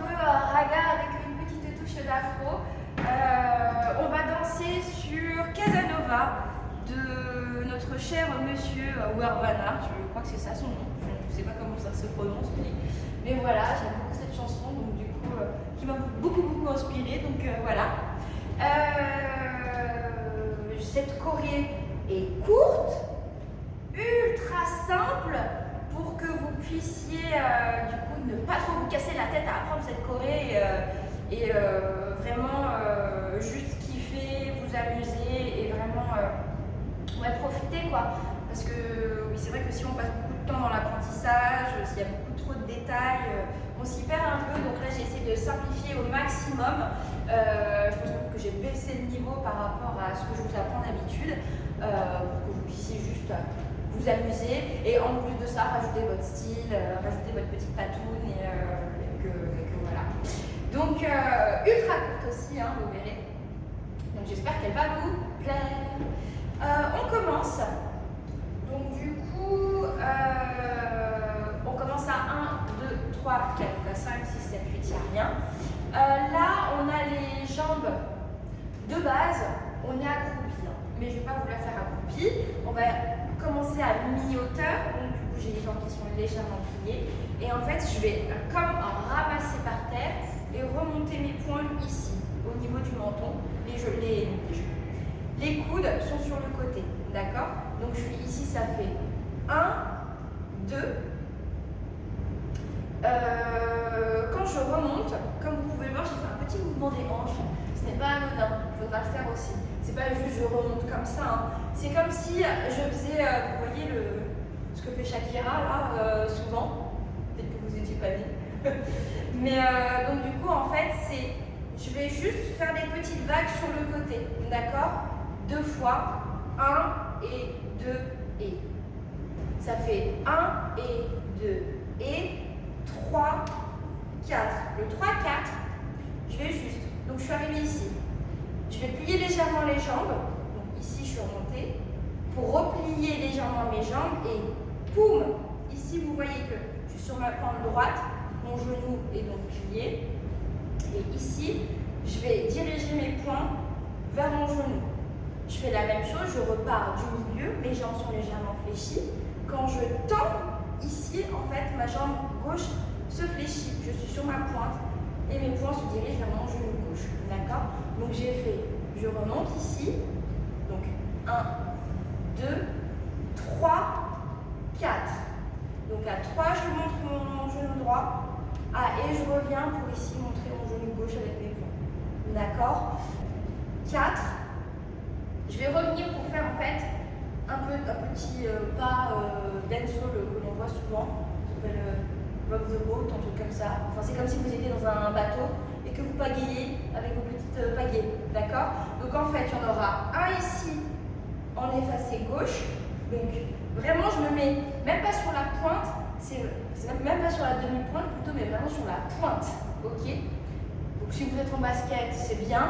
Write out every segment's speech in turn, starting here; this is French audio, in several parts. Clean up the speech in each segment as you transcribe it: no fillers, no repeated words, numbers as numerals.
peu raga avec une petite touche d'afro. On va danser sur Casanova de notre cher monsieur Wervana. Je crois que c'est ça son nom. Je ne sais pas comment ça se prononce, mais voilà, j'aime beaucoup cette chanson, donc du coup, qui m'a beaucoup inspirée. Donc voilà. Cette choré est courte, ultra simple, pour que vous puissiez du coup ne pas trop vous casser la tête à apprendre cette choré et vraiment juste kiffer, vous amuser et vraiment ouais, profiter quoi. Parce que oui, c'est vrai que si on passe beaucoup de temps dans l'apprentissage, s'il y a beaucoup trop de détails, on s'y perd un peu. Donc là j'ai essayé de simplifier au maximum. Je pense que j'ai baissé le niveau par rapport à ce que je vous apprends d'habitude pour que vous puissiez juste vous amuser et en plus de ça rajouter votre style, rajouter votre petite patoune et que voilà. Donc ultra courte aussi, hein, vous verrez. Donc j'espère qu'elle va vous plaire. On commence. Donc du coup, on commence à 1, 2, 3, 4, 5, 6, 7, 8, il n'y a rien. Là, on a les jambes de base, on est accroupi, hein, mais je ne vais pas vous la faire accroupie. On va commencer à mi-hauteur, donc du coup j'ai les jambes qui sont légèrement pliées. Et en fait, je vais comme ramasser par terre et remonter mes poings ici, au niveau du menton. Les coudes sont sur le côté, d'accord? Donc je suis ici, ça fait 1, 2. Quand je remonte, comme vous pouvez le voir, j'ai fait un petit mouvement des hanches. Ce n'est pas anodin, il faudra le faire aussi. C'est pas juste je remonte comme ça. Hein. C'est comme si je faisais, vous voyez ce que fait Shakira là, souvent. Peut-être que vous n'étiez pas dit. Mais donc du coup, en fait, je vais juste faire des petites vagues sur le côté, d'accord? 2 fois, 1 et 2 et. Ça fait 1 et 2 et 3, 4. Le 3, 4, je vais juste. Donc je suis arrivée ici. Je vais plier légèrement les jambes. Donc ici, je suis remontée. Pour replier légèrement mes jambes et poum! Ici, vous voyez que je suis sur ma pointe droite. Mon genou est donc plié. Et ici, je vais diriger mes poings vers mon genou. Je fais la même chose, je repars du milieu. Mes jambes sont légèrement fléchies. Quand je tends ici, en fait, ma jambe gauche se fléchit. Je suis sur ma pointe et mes poings se dirigent vers mon genou gauche. D'accord? Donc j'ai fait, je remonte ici. Donc 1, 2, 3, 4. Donc à 3, je montre mon genou droit. Et je reviens pour ici montrer mon genou gauche avec mes poings. D'accord? 4. Je vais revenir pour faire en fait un petit pas dancehall que l'on voit souvent. Ça s'appelle rock the boat, un truc comme ça. Enfin, c'est comme si vous étiez dans un bateau et que vous pagayez avec vos petites pagaies. D'accord? Donc en fait, il y en aura un ici en effacé gauche. Donc vraiment, je me mets même pas sur la pointe, c'est même pas sur la demi-pointe plutôt, mais vraiment sur la pointe. Ok? Donc si vous êtes en basket, c'est bien.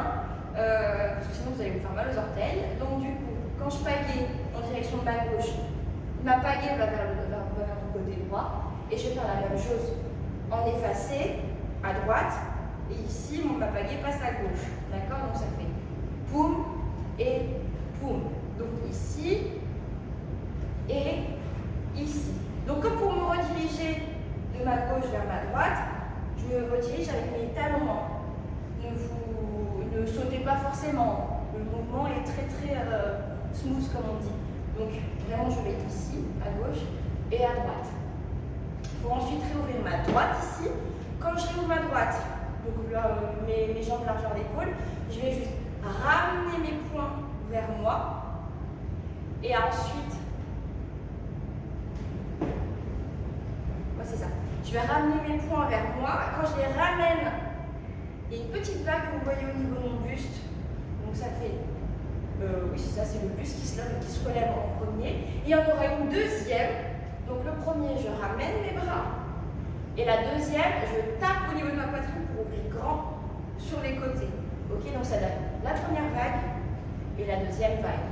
Parce que sinon vous allez vous faire mal aux orteils. Donc du coup, quand je pagaie en direction de ma gauche, ma pagaie va vers mon côté droit et je vais faire la même chose en effacé à droite et ici ma pagaie passe à gauche. D'accord? Donc ça fait poum et poum. Donc ici et ici. Donc comme pour me rediriger de ma gauche vers ma droite, je me redirige avec mes talons. Ne sautez pas forcément, le mouvement est très smooth comme on dit. Donc vraiment je vais être ici, à gauche et à droite. Pour ensuite réouvrir ma droite ici. Quand je réouvre ma droite, donc mes jambes largeur d'épaule, je vais juste ramener mes poings vers moi. Et ensuite, c'est ça. Je vais ramener mes poings vers moi. Quand je les ramène, il y a une petite vague que vous voyez au niveau de mon buste. Donc ça fait, oui c'est ça, c'est le buste qui se relève en premier. Et il y en aura une deuxième. Donc le premier, je ramène mes bras. Et la deuxième, je tape au niveau de ma poitrine pour ouvrir grand sur les côtés. Ok, donc ça donne la première vague et la deuxième vague.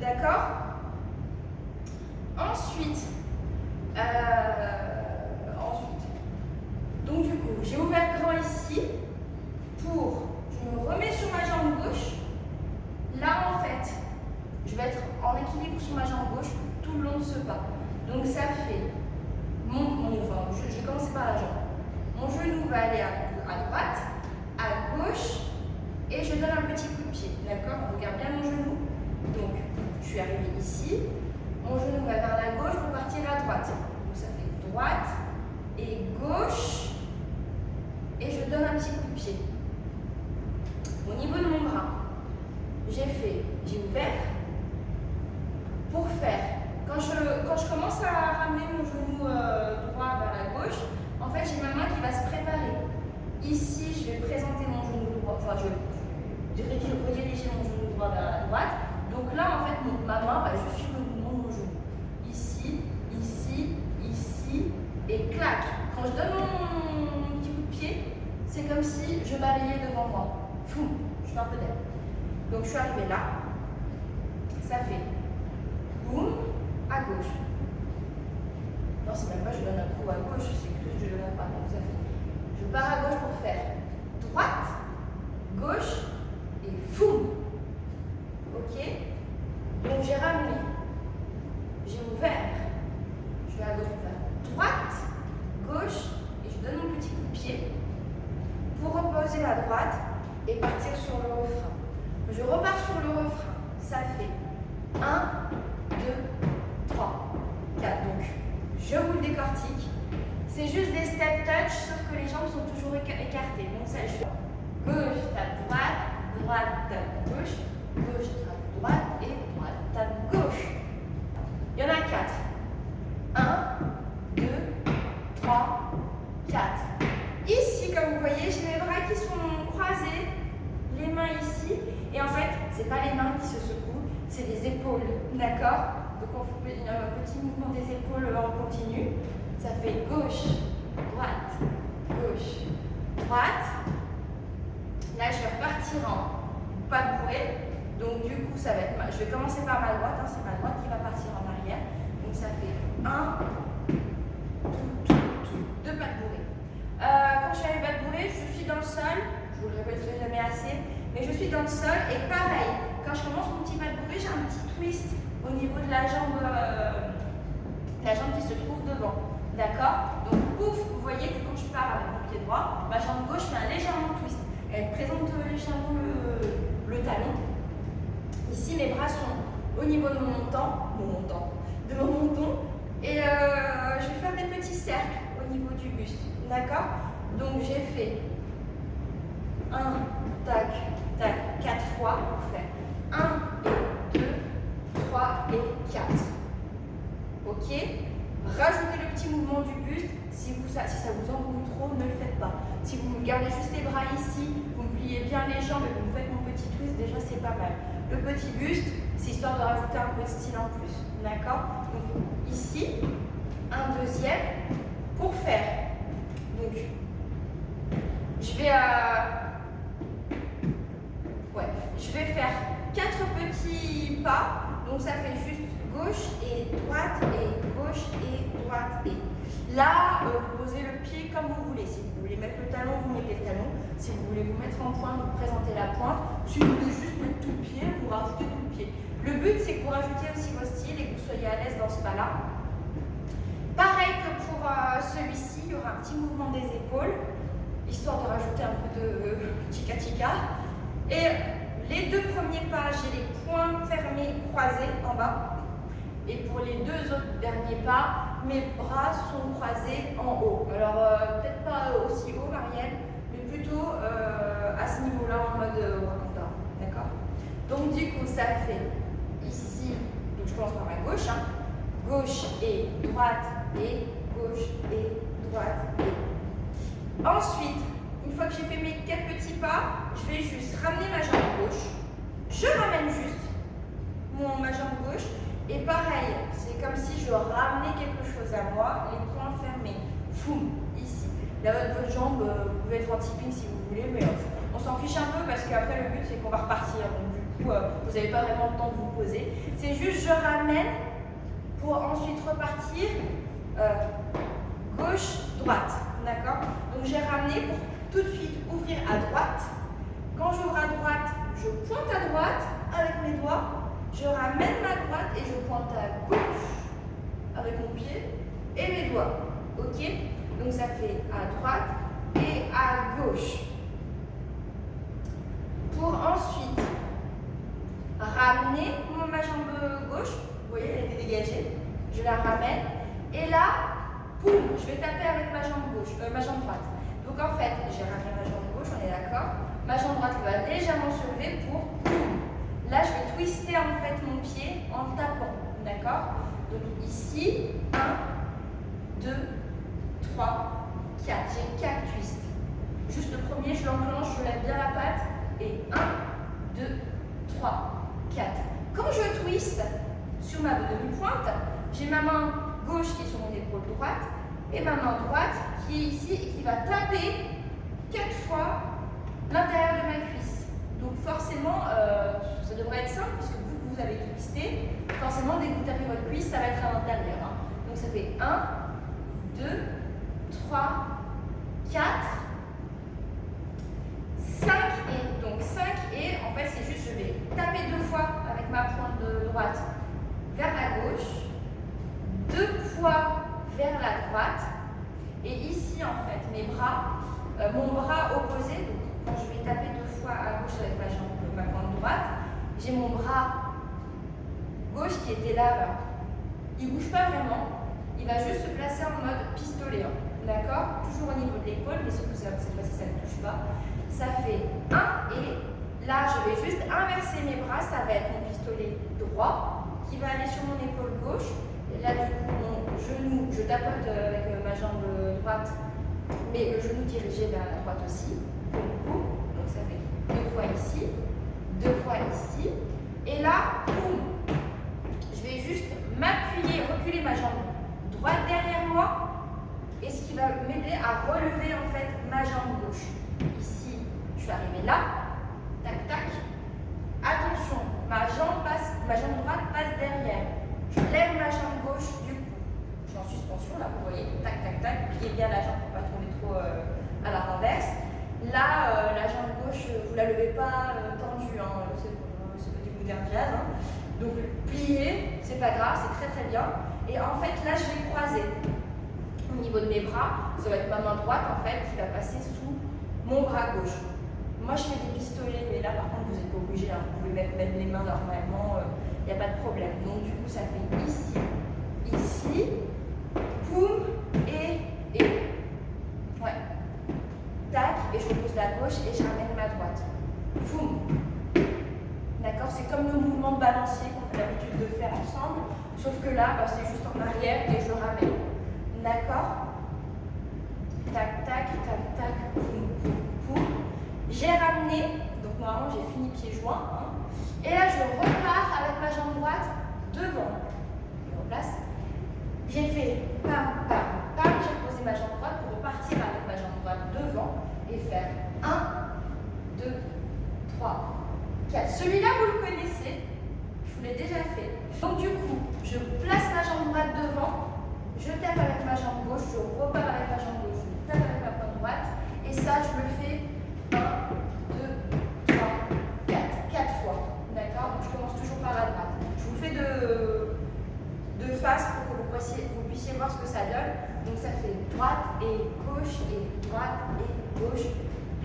D'accord? Ensuite, Donc du coup, j'ai ouvert grand ici pour, je me remets sur ma jambe gauche. Là en fait, je vais être en équilibre sur ma jambe gauche tout le long de ce pas. Donc ça fait, enfin, je vais commencer par la jambe. Mon genou va aller à droite, à gauche, et je donne un petit coup de pied. D'accord? On regarde bien mon genou. Donc, je suis arrivée ici. Mon genou va vers la gauche pour partir à droite. Donc ça fait droite et gauche. Et je donne un petit coup de pied. Au niveau de mon bras, j'ai ouvert pour faire. Quand je commence à ramener mon genou droit vers la gauche, en fait j'ai ma main qui va se préparer. Ici, je vais présenter mon genou droit, enfin je vais rediriger mon genou droit vers la droite. Donc là, en fait, ma main, je suis le mouvement de mon genou. Ici, ici, ici, et clac. Quand je donne mon petit coup de pied, c'est comme si je balayais devant moi. Fou, je fais un peu d'air. Donc je suis arrivée là. Ça fait boum, à gauche. Non, c'est même pas je donne un coup à gauche, c'est que je donne pas. Donc ça fait, je pars à gauche pour faire droite, gauche et fou. Ok? Donc j'ai ramené, j'ai ouvert, je vais à gauche pour faire droite, gauche et je donne mon petit coup de pied pour reposer la droite et partir sur le refrain. Je repars sur le refrain, ça fait 1, 2, 3, 4. Donc je vous le décortique. C'est juste des step touch, sauf que les jambes sont toujours écartées. Donc ça, je fais gauche, tape droite, droite, tape gauche, gauche, tape droite et droite, tape gauche. Il y en a 4. 1, 2, 3, 4. Ici, comme vous voyez, j'ai mes bras qui sont croisés, les mains ici. Et en fait, ce n'est pas les mains qui se secouent, c'est les épaules. D'accord? Donc on fait un petit mouvement des épaules en continu. Ça fait gauche, droite, gauche, droite. Là, je vais repartir en pas bourré. Donc du coup, ça va être, je vais commencer par ma droite. C'est ma droite qui va partir en arrière. Donc ça fait 2 pas bourrées. Quand je suis à pas bourrée, je suis dans le sol. Je vous le répéterai jamais assez. Mais je suis dans le sol et pareil, quand je commence mon petit pas bourré, j'ai un petit twist au niveau de la jambe qui se trouve devant. D'accord? Donc pouf, vous voyez que quand je pars avec mon pied droit, ma jambe gauche fait un légèrement twist. Elle présente légèrement le talon. Ici, mes bras sont au niveau de mon menton. Et je vais faire des petits cercles au niveau du buste. D'accord? Donc j'ai fait 1, tac, tac, 4 fois pour faire 1 et 2, 3 et 4. Ok? Rajoutez le petit mouvement du buste. Si ça vous embrouille trop, ne le faites pas. Si vous gardez juste les bras ici, vous me pliez bien les jambes et vous me faites mon petit twist, déjà c'est pas mal. Le petit buste, c'est histoire de rajouter un peu de style en plus. D'accord? Donc ici, un deuxième pour faire. Donc, je vais faire 4 petits pas. Donc ça fait juste gauche et droite et gauche et droite et. Là, vous posez le pied comme vous voulez. Si vous voulez mettre le talon, vous mettez le talon. Si vous voulez vous mettre en pointe, vous présentez la pointe. Si vous voulez juste mettre tout le pied, vous rajoutez tout le pied. Le but, c'est que vous rajoutiez aussi vos styles et que vous soyez à l'aise dans ce pas-là. Pareil que pour celui-ci, il y aura un petit mouvement des épaules, histoire de rajouter un peu de chica-chica. Et les 2 premiers pas, j'ai les poings fermés, croisés en bas. Et pour les 2 autres derniers pas, mes bras sont croisés en haut. Alors, peut-être pas aussi haut, Marielle, mais plutôt à ce niveau-là, en mode Wakanda. D'accord? Donc, du coup, ça fait ici, donc je commence par ma gauche, gauche et droite et gauche et droite et. Ensuite, une fois que j'ai fait mes 4 petits pas, je vais juste ramener ma jambe gauche. Je ramène juste ma jambe gauche. Et pareil, c'est comme si je ramenais quelque chose à moi, les poings fermés. Foum, ici. Là, votre jambe, vous pouvez être en tipping si vous voulez, mais on s'en fiche un peu parce qu'après, le but, c'est qu'on va repartir. Donc, du coup, vous n'avez pas vraiment le temps de vous poser. C'est juste, je ramène pour ensuite repartir gauche, droite. d'accord? Donc j'ai ramené pour tout de suite ouvrir à droite. Quand j'ouvre à droite, je pointe à droite avec mes doigts, je ramène ma droite et je pointe à gauche avec mon pied et mes doigts. Ok? Donc ça fait à droite et à gauche. Pour ensuite ramener ma jambe gauche, vous voyez, elle était dégagée, je la ramène et là, boum, je vais taper avec ma jambe gauche, ma jambe droite. Donc en fait, j'ai ramené ma jambe gauche, on est d'accord. Ma jambe droite va légèrement se lever pour boum. Là, je vais twister en fait mon pied en tapant, d'accord? Donc ici, 1, 2, 3, 4. J'ai 4 twists. Juste le premier, je l'enclenche, je lève bien la patte et 1, 2, 3, 4. Quand je twiste sur ma demi-pointe, j'ai ma main gauche qui est sur mon épaule droite et ma main droite qui est ici et qui va taper 4 fois l'intérieur de ma cuisse. Donc forcément, ça devrait être simple puisque vous avez twisté. Forcément, dès que vous tapez votre cuisse, ça va être à l'intérieur. Hein. Donc ça fait 1, 2, 3, 4, 5 et. Donc 5 et en fait c'est juste je vais taper 2 fois avec ma pointe de droite vers la gauche, 2 fois vers la droite et ici en fait mes bras, mon bras opposé, donc quand je vais taper 2 fois à gauche avec ma pointe droite, j'ai mon bras gauche qui était là, il ne bouge pas vraiment, il va juste se placer en mode pistolet, hein. D'accord? Toujours au niveau de l'épaule, mais sauf que cette fois-ci ça ne touche pas. Ça fait 1 et là je vais juste inverser mes bras, ça va être mon pistolet droit qui va aller sur mon épaule gauche. Et là du coup mon genou, je tapote avec ma jambe droite, mais le genou dirigé vers la droite aussi. Donc ça fait 2 fois ici, 2 fois ici. Et là, boum, je vais juste m'appuyer, reculer ma jambe droite derrière moi. Et ce qui va m'aider à relever en fait ma jambe gauche. Ici, je suis arrivée là, tac tac. Attention, ma jambe droite passe derrière. Je lève ma jambe gauche du coup. Je suis en suspension là, vous voyez, tac tac tac. Pliez bien la jambe pour pas tomber trop à la renverse. Là, la jambe gauche, vous la levez pas tendue, hein. C'est pas du modern jazz. Hein. Donc plier, c'est pas grave, c'est très très bien. Et en fait là, je vais croiser. Au niveau de mes bras, ça va être ma main droite en fait qui va passer sous mon bras gauche. Moi je fais des pistolets, mais là par contre vous n'êtes pas obligé, hein. Vous pouvez mettre les mains normalement, il n'y a pas de problème. Donc du coup ça fait ici, ici, poum et ouais. Tac, et je repose la gauche et je ramène ma droite. Poum. D'accord, c'est comme le mouvement de balancier qu'on a l'habitude de faire ensemble, sauf que là c'est juste en arrière et je ramène. D'accord? Tac, tac, tac, tac, poum, poum, poum. J'ai ramené, donc normalement j'ai fini pieds joints. Hein. Et là je repars avec ma jambe droite devant. Je replace. J'ai fait pam, pam, pam. J'ai posé ma jambe droite pour repartir avec ma jambe droite devant et faire 1, 2, 3, 4. Celui-là vous le connaissez, je vous l'ai déjà fait. Donc du coup, je place ma jambe droite devant. Je tape avec ma jambe gauche, je repars avec ma jambe gauche, je tape avec ma pointe droite. Et ça, je le fais 1, 2, 3, 4 fois. D'accord? Donc je commence toujours par la droite. Je vous le fais de face pour que vous puissiez voir ce que ça donne. Donc ça fait droite et gauche et droite et gauche.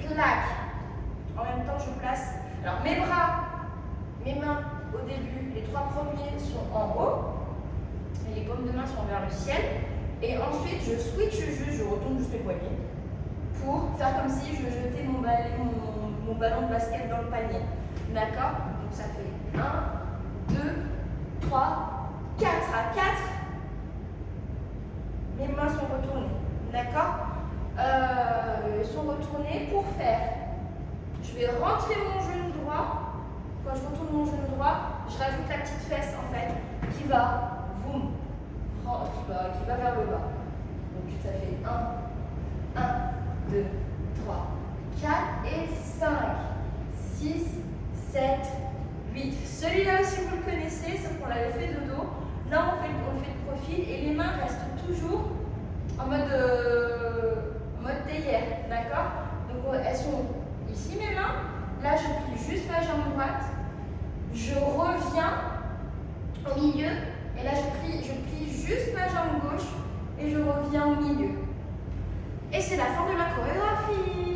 Clac! En même temps, je place. Alors mes bras, mes mains au début, les 3 premiers sont en haut. Et les paumes de main sont vers le ciel. Et ensuite, je switch juste, je retourne juste les poignets pour faire comme si je jetais mon ballon de basket dans le panier. D'accord? Donc ça fait 1, 2, 3, 4. À 4, mes mains sont retournées. D'accord? Elles sont retournées pour faire. Je vais rentrer mon genou droit. Quand je retourne mon genou droit, je rajoute la petite fesse en fait qui va. Boum, qui va vers le bas. Donc ça fait 1, 2, 3, 4 et 5, 6, 7, 8. Celui-là aussi vous le connaissez, sauf qu'on l'avait fait de dos. Là on le fait de profil et les mains restent toujours en mode mode théière, d'accord? Donc elles sont ici mes mains, là je plie juste ma jambe droite, je reviens au milieu, et là je plie juste ma jambe gauche, et je reviens au milieu. Et c'est la fin de la chorégraphie.